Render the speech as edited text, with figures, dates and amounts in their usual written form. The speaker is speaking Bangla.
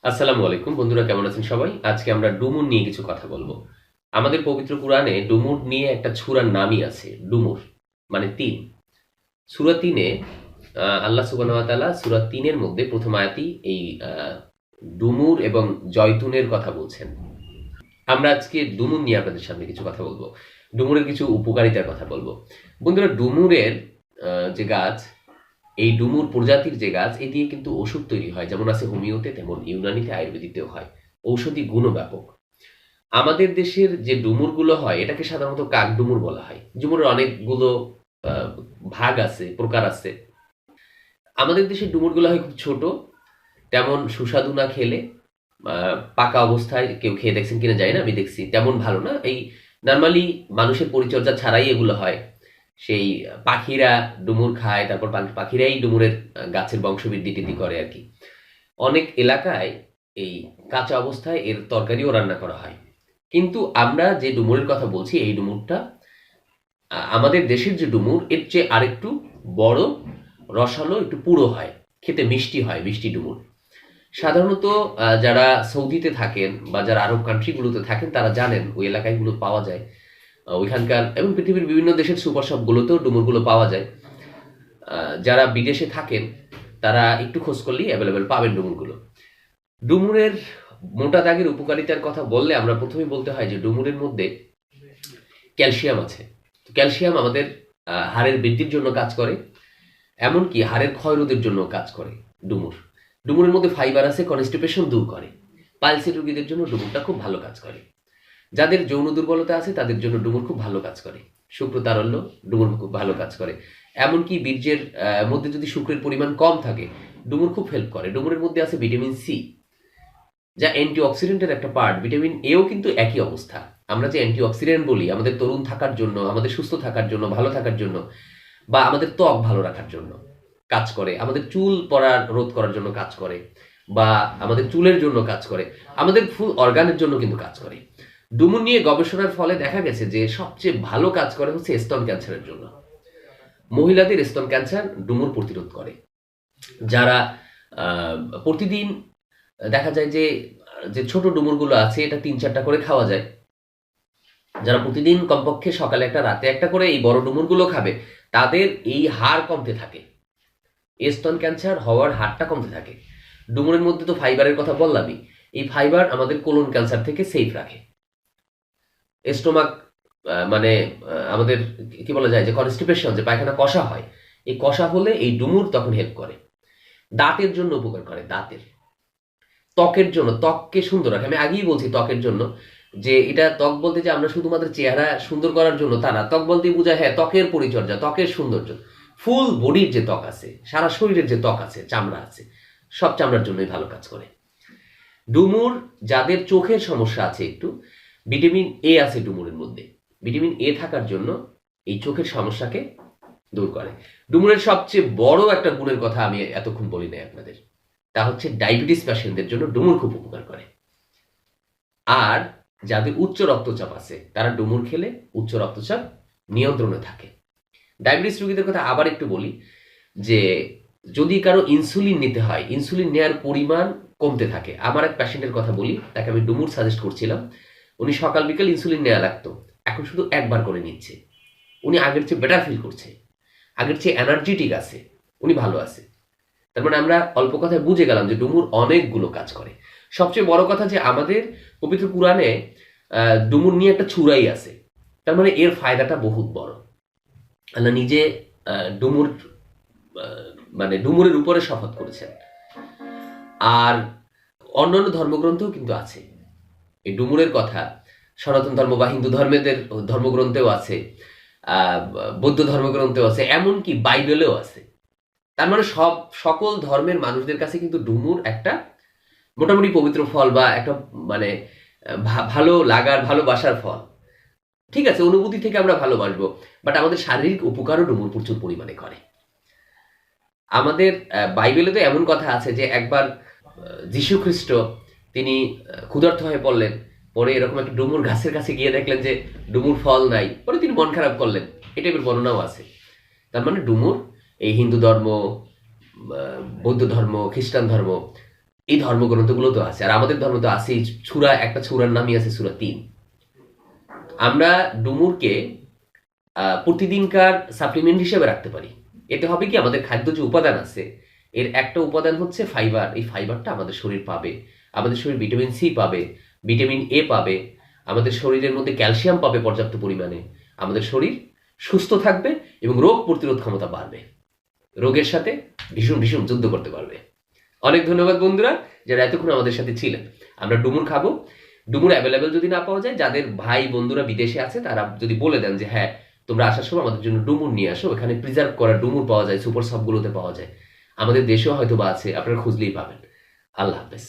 আসসালামু আলাইকুম বন্ধুরা, কেমন আছেন সবাই? আজকে আমরা ডুমুর নিয়ে কিছু কথা বলবো। আমাদের পবিত্র কুরআনে ডুমুর নিয়ে একটা সূরার নামই আছে, ডুমুর মানে ৩। সূরা ৩-এ আল্লাহ সুবহানাহু ওয়া তাআলা সূরা ৩-এর মধ্যে প্রথম আয়াতেই এই ডুমুর এবং জয়তুনের কথা বলছেন। আমরা আজকে ডুমুর নিয়ে আপনাদের সামনে কিছু কথা বলবো। ডুমুরের কিছু উপকারিতার কথা বলবো। বন্ধুরা, ডুমুরের যে গাছ, এই ডুমুর প্রজাতির যে গাছ, এ দিয়ে কিন্তু ওষুধ তৈরি হয়। যেমন আছে হোমিওতে, তেমন ইউনানিতে, আয়ুর্বেদিতেও হয়। ঔষধি গুণও ব্যাপক। আমাদের দেশের যে ডুমুরগুলো হয় এটাকে সাধারণত কাক ডুমুর বলা হয়। ডুমুরের অনেকগুলো আহ, ভাগ আছে, প্রকার আছে। আমাদের দেশের ডুমুরগুলো হয় খুব ছোট, তেমন সুস্বাদু না খেলে। পাকা অবস্থায় কেউ খেয়ে দেখছেন কিনা জানি না, আমি দেখছি তেমন ভালো না। এই নর্মালি মানুষের পরিচর্যা ছাড়াই এগুলো হয়। সেই পাখিরা ডুমুর খায়, তারপর পাখিরাই ডুমুরের গাছের বংশবৃদ্ধি টিদ্ধি করে আর কি। অনেক এলাকায় এই কাঁচা অবস্থায় এর তরকারিও রান্না করা হয়। কিন্তু আমরা যে ডুমুরের কথা বলছি, এই ডুমুরটা আমাদের দেশের যে ডুমুর, এর চেয়ে আরেকটু বড়, রসালো, একটু পুরো হয়, খেতে মিষ্টি হয়, মিষ্টি ডুমুর। সাধারণত যারা সৌদিতে থাকেন বা যারা আরব কান্ট্রিগুলোতে থাকেন তারা জানেন ওই এলাকাগুলো পাওয়া যায়। ওইখানকার এবং পৃথিবীর বিভিন্ন দেশের সুপার শপগুলোতেও ডুমুরগুলো পাওয়া যায়। যারা বিদেশে থাকেন তারা একটু খোঁজ করলেই অ্যাভেলেবেল পাবেন ডুমুরগুলো। ডুমুরের মোটা দাগের উপকারিতার কথা বললে আমরা প্রথমেই বলতে হয় যে ডুমুরের মধ্যে ক্যালসিয়াম আছে। তো ক্যালসিয়াম আমাদের হাড়ের বৃদ্ধির জন্য কাজ করে, এমনকি হাড়ের ক্ষয়রোধের জন্য কাজ করে ডুমুর। ডুমুরের মধ্যে ফাইবার আছে, কনস্টিপেশন দূর করে। পাইলসের রোগীদের জন্য ডুমুরটা খুব ভালো কাজ করে। যাদের যৌন দুর্বলতা আছে তাদের জন্য ডুমুর খুব ভালো কাজ করে। শুক্র তারল্য, ডুমুর খুব ভালো কাজ করে। এমনকি বীর্যের মধ্যে যদি শুক্রের পরিমাণ কম থাকে, ডুমুর খুব হেল্প করে। ডুমুরের মধ্যে আছে ভিটামিন সি, যা অ্যান্টিঅক্সিডেন্টের একটা পার্ট। ভিটামিন এও কিন্তু একই অবস্থা। আমরা যে অ্যান্টিঅক্সিডেন্ট বলি আমাদের তরুণ থাকার জন্য, আমাদের সুস্থ থাকার জন্য, ভালো থাকার জন্য, বা আমাদের ত্বক ভালো রাখার জন্য কাজ করে, আমাদের চুল পড়ার রোধ করার জন্য কাজ করে, বা আমাদের চুলের জন্য কাজ করে, আমাদের ফুল অর্গানের জন্য কিন্তু কাজ করে। ডুমুর নিয়ে গবেষণার ফলে দেখা গেছে যে সবচেয়ে ভালো কাজ করে হচ্ছে স্তন ক্যান্সারের জন্য। মহিলাদের স্তন ক্যান্সার ডুমুর প্রতিরোধ করে। যারা প্রতিদিন দেখা যায় যে যে ছোট ডুমুরগুলো আছে, এটা ৩-৪টা করে খাওয়া যায়। যারা প্রতিদিন কমপক্ষে সকালে একটা রাতে একটা করে এই বড় ডুমুরগুলো খাবে, তাদের এই হার কমতে থাকে, স্তন ক্যান্সার হওয়ার হারটা কমতে থাকে। ডুমুরের মধ্যে তো ফাইবারের কথা বললামই। এই ফাইবার আমাদের কোলন ক্যান্সার থেকে সেফ রাখে। স্টোমাক মানে আমাদের কি বলা যায়, যে কনস্টিপেশন, যে পায়খানা কষা হয়, এই কষা হলে এই ডুমুর তখন হেল্প করে। দাঁতের জন্য উপকার করে, দাঁতের, ত্বকের জন্য, ত্বককে সুন্দর রাখে। আমি আগেই বলছি ত্বকের জন্য, যে এটা ত্বক বলতে যে আমরা শুধুমাত্র চেহারা সুন্দর করার জন্য তা না। ত্বক বলতেই বোঝায় হ্যাঁ ত্বকের পরিচর্যা, ত্বকের সৌন্দর্য। ফুল বডির যে ত্বক আছে, সারা শরীরের যে ত্বক আছে, চামড়া আছে, সব চামড়ার জন্যই ভালো কাজ করে ডুমুর। যাদের চোখের সমস্যা আছে একটু, ভিটামিন এ আছে ডুমুরের মধ্যে। ভিটামিন এ থাকার জন্য এই চোখের সমস্যাকে দূর করে। ডুমুরের সবচেয়ে বড় একটা গুণের কথা আমি এতক্ষণ বলি নাই আপনাদের, তা হচ্ছে ডায়াবেটিস পেশেন্টদের জন্য ডুমুর খুব উপকার করে। আর যাদের উচ্চ রক্তচাপ আছে তারা ডুমুর খেলে উচ্চ রক্তচাপ নিয়ন্ত্রণে থাকে। ডায়াবেটিস রোগীদের কথা আবার একটু বলি, যে যদি কারো ইনসুলিন নিতে হয়, ইনসুলিন নেওয়ার পরিমাণ কমতে থাকে। আমার এক পেশেন্টের কথা বলি, তাকে আমি ডুমুর সাজেস্ট করছিলাম। উনি সকাল বিকেল ইনসুলিন নেওয়া লাগতো, এখন শুধু একবার করে নিচ্ছে। উনি আগের চেয়ে বেটার ফিল করছে, আগের চেয়ে এনার্জেটিক আছে, উনি ভালো আছে। তার মানে আমরা অল্প কথায় বুঝে গেলাম যে ডুমুর অনেকগুলো কাজ করে। সবচেয়ে বড় কথা যে আমাদের পবিত্র পুরাণে ডুমুর নিয়ে একটা চূড়াই আছে। তার মানে এর ফায়দাটা বহুত বড়। আল্লাহ নিজে ডুমুর মানে ডুমুরের উপরে শপথ করেছেন। আর অন্যান্য ধর্মগ্রন্থও কিন্তু আছে এই ডুমুরের কথা। সনাতন ধর্ম বা হিন্দু ধর্মেদের ধর্মগ্রন্থেও আছে, বৌদ্ধ ধর্মগ্রন্থেও আছে, এমনকি বাইবেলেও আছে। তার মানে সকল ধর্মের মানুষদের কাছে কিন্তু ডুমুর একটা মোটামুটি পবিত্র ফল, বা একটা মানে ভালো লাগার, ভালোবাসার ফল। ঠিক আছে, অনুভূতি থেকে আমরা ভালোবাসবো, বাট আমাদের শারীরিক উপকারও ডুমুর প্রচুর পরিমাণে করে। আমাদের বাইবেলে তো এমন কথা আছে যে একবার যীশু খ্রিস্ট তিনি ক্ষুধার্ত হয়ে পড়লেন, পরে এরকম একটা ডুমুর গাছের কাছে গিয়ে দেখলেন যে ডুমুর ফল নাই, পরে তিনি মন খারাপ করলেন। এই টাইপের বর্ণনাও আছে। তার মানে ডুমুর এই হিন্দু ধর্ম, বৌদ্ধ ধর্ম, খ্রিস্টান ধর্ম, এই ধর্মগ্রন্থগুলো তো আছে, আর আমাদের ধর্ম তো আছে। একটা ছুরার নামই আছে সূরা ৩। আমরা ডুমুরকে প্রতিদিনকার সাপ্লিমেন্ট হিসেবে রাখতে পারি। এতে হবে কি, আমাদের খাদ্য যে উপাদান আছে এর একটা উপাদান হচ্ছে ফাইবার। এই ফাইবারটা আমাদের শরীর পাবে, আমাদের শরীর ভিটামিন সি পাবে, ভিটামিন এ পাবে, আমাদের শরীরের মধ্যে ক্যালসিয়াম পাবে পর্যাপ্ত পরিমাণে। আমাদের শরীর সুস্থ থাকবে এবং রোগ প্রতিরোধ ক্ষমতা বাড়বে, রোগের সাথে ভীষণ ভীষণ যুদ্ধ করতে পারবে। অনেক ধন্যবাদ বন্ধুরা যারা এতক্ষণ আমাদের সাথে ছিলেন। আমরা ডুমুর খাবো। ডুমুর অ্যাভেলেবেল যদি না পাওয়া যায়, যাদের ভাই বন্ধুরা বিদেশে আছে তারা যদি বলে দেন যে হ্যাঁ তোমরা আসার সময় আমাদের জন্য ডুমুর নিয়ে আসো, এখানে প্রিজার্ভ করা ডুমুর পাওয়া যায়, সুপার শপগুলোতে পাওয়া যায়, আমাদের দেশেও হয়তো বা আছে, আপনারা খুঁজলেই পাবেন। আল্লাহ হাফেজ।